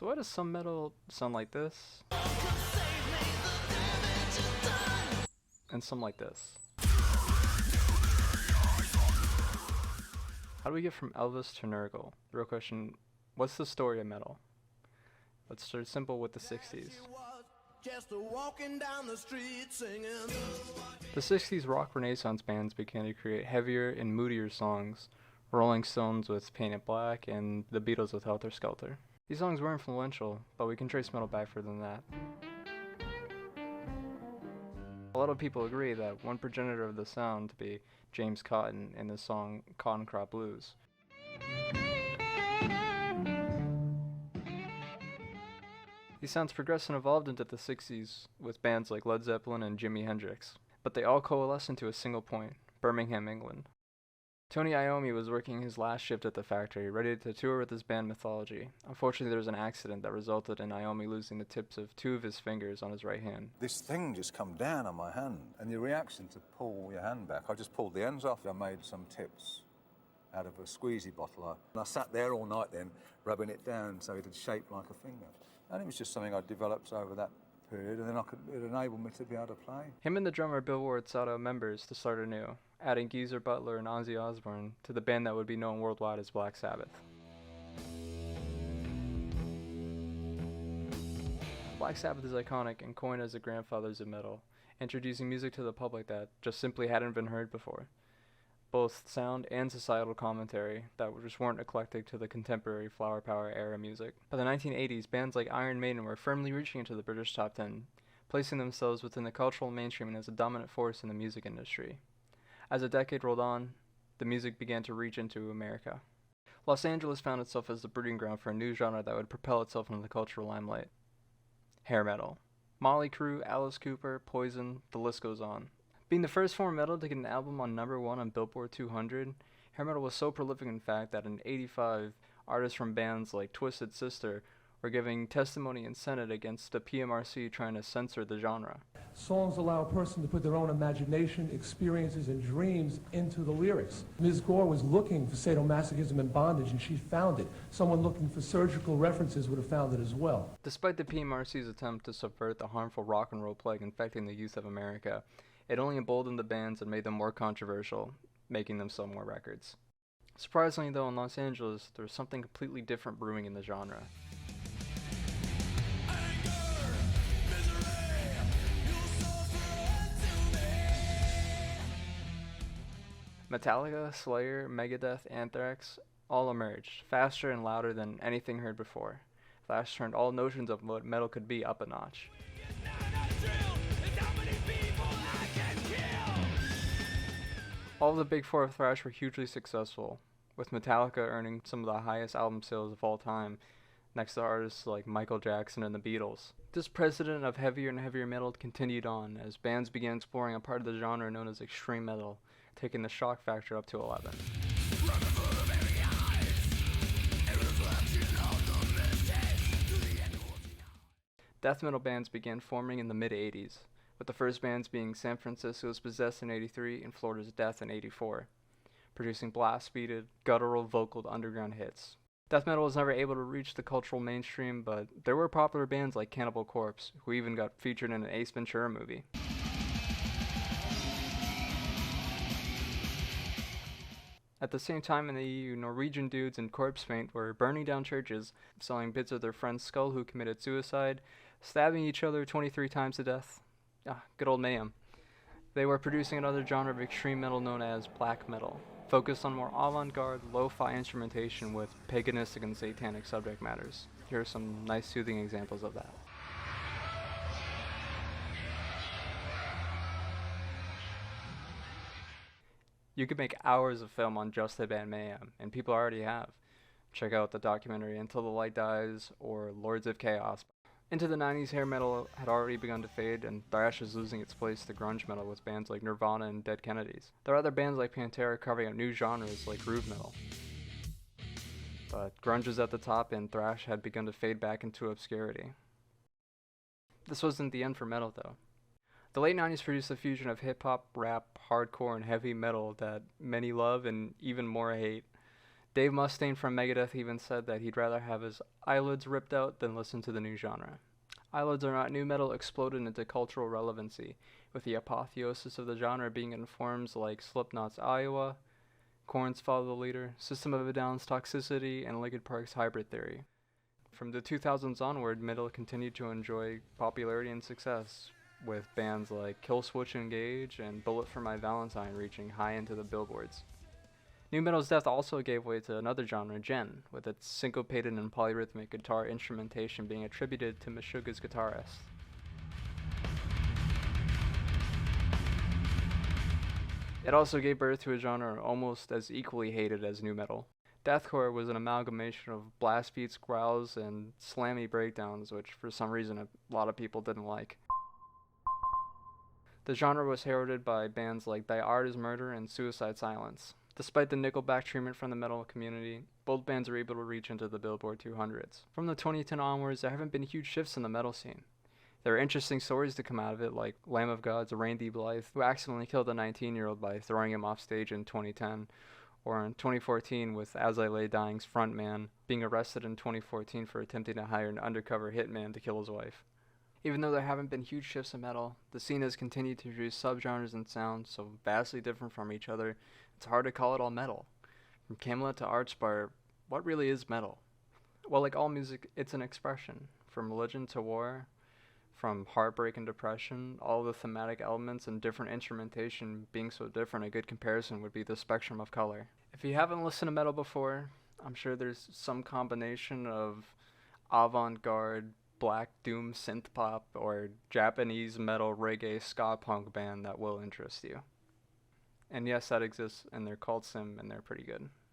So why does some metal sound like this and some like this? How do we get from Elvis to Nurgle? The real question, what's the story of metal? Let's start simple with the 60s. The 60s rock renaissance bands began to create heavier and moodier songs, Rolling Stones with Paint It Black and the Beatles with Helter Skelter. These songs were influential, but we can trace metal back further than that. A lot of people agree that one progenitor of the sound to be James Cotton in the song Cotton Crop Blues. These sounds progressed and evolved into the 60s with bands like Led Zeppelin and Jimi Hendrix, but they all coalesced into a single point, Birmingham, England. Tony Iommi was working his last shift at the factory, ready to tour with his band Mythology. Unfortunately, there was an accident that resulted in Iommi losing the tips of 2 of his fingers on his right hand. This thing just come down on my hand, and the reaction to pull your hand back, I just pulled the ends off. I made some tips out of a squeezy bottle. And I sat there all night then, rubbing it down so it had shaped like a finger. And it was just something I developed over that period, and then it enabled me to be able to play. Him and the drummer Bill Ward sought out members to start anew, adding Geezer Butler and Ozzy Osbourne to the band that would be known worldwide as Black Sabbath. Black Sabbath is iconic and coined as the grandfathers of metal, introducing music to the public that just simply hadn't been heard before. Both sound and societal commentary that just weren't eclectic to the contemporary flower power era music. By the 1980s, bands like Iron Maiden were firmly reaching into the British top 10, placing themselves within the cultural mainstream and as a dominant force in the music industry. As the decade rolled on, the music began to reach into America. Los Angeles found itself as the breeding ground for a new genre that would propel itself into the cultural limelight. Hair metal. Mötley Crüe, Alice Cooper, Poison, the list goes on. Being the first form of metal to get an album on #1 on Billboard 200, hair metal was so prolific in fact that in '85, artists from bands like Twisted Sister were giving testimony in Senate against the PMRC trying to censor the genre. Songs allow a person to put their own imagination, experiences, and dreams into the lyrics. Ms. Gore was looking for sadomasochism and bondage, and she found it. Someone looking for surgical references would have found it as well. Despite the PMRC's attempt to subvert the harmful rock and roll plague infecting the youth of America, it only emboldened the bands and made them more controversial, making them sell more records. Surprisingly though, in Los Angeles, there was something completely different brewing in the genre. Metallica, Slayer, Megadeth, Anthrax all emerged, faster and louder than anything heard before. Thrash turned all notions of what metal could be up a notch. All of the big four of thrash were hugely successful, with Metallica earning some of the highest album sales of all time, next to artists like Michael Jackson and the Beatles. This precedent of heavier and heavier metal continued on as bands began exploring a part of the genre known as extreme metal, taking the shock factor up to 11. Death metal bands began forming in the mid-80s, with the first bands being San Francisco's Possessed in '83 and Florida's Death in '84, producing blast-beated, guttural vocaled underground hits. Death metal was never able to reach the cultural mainstream, but there were popular bands like Cannibal Corpse, who even got featured in an Ace Ventura movie. At the same time in the EU, Norwegian dudes in corpse paint were burning down churches, selling bits of their friend's skull who committed suicide, stabbing each other 23 times to death. Good old mayhem. They were producing another genre of extreme metal known as black metal, focused on more avant-garde, lo-fi instrumentation with paganistic and satanic subject matters. Here are some nice soothing examples of that. You could make hours of film on just the band Mayhem, and people already have. Check out the documentary Until the Light Dies or Lords of Chaos. Into the 90s, hair metal had already begun to fade, and thrash was losing its place to grunge metal with bands like Nirvana and Dead Kennedys. There are other bands like Pantera carving out new genres like groove metal. But grunge was at the top, and thrash had begun to fade back into obscurity. This wasn't the end for metal, though. The late 90s produced a fusion of hip-hop, rap, hardcore, and heavy metal that many love and even more hate. Dave Mustaine from Megadeth even said that he'd rather have his eyelids ripped out than listen to the new genre. Eyelids Are Not New Metal exploded into cultural relevancy, with the apotheosis of the genre being in forms like Slipknot's Iowa, Korn's Follow the Leader, System of a Down's Toxicity, and Linkin Park's Hybrid Theory. From the 2000s onward, metal continued to enjoy popularity and success, with bands like Killswitch Engage and Bullet for My Valentine reaching high into the billboards. Nu metal's death also gave way to another genre, Gen, with its syncopated and polyrhythmic guitar instrumentation being attributed to Meshuggah's guitarist. It also gave birth to a genre almost as equally hated as nu metal. Deathcore was an amalgamation of blast beats, growls, and slammy breakdowns, which for some reason a lot of people didn't like. The genre was heralded by bands like Thy Art Is Murder and Suicide Silence. Despite the Nickelback treatment from the metal community, both bands were able to reach into the Billboard 200s. From the 2010 onwards, there haven't been huge shifts in the metal scene. There are interesting stories to come out of it, like Lamb of God's Randy Blythe, who accidentally killed a 19-year-old by throwing him off stage in 2010, or in 2014 with As I Lay Dying's frontman being arrested in 2014 for attempting to hire an undercover hitman to kill his wife. Even though there haven't been huge shifts in metal, the scene has continued to introduce subgenres and sounds so vastly different from each other, it's hard to call it all metal. From Camelot to Archspire, what really is metal? Well, like all music, it's an expression. From religion to war, from heartbreak and depression, all the thematic elements and different instrumentation being so different, a good comparison would be the spectrum of color. If you haven't listened to metal before, I'm sure there's some combination of avant-garde, black doom synth pop, or Japanese metal reggae ska punk band that will interest you. And yes, that exists, and they're called Sim, and they're pretty good.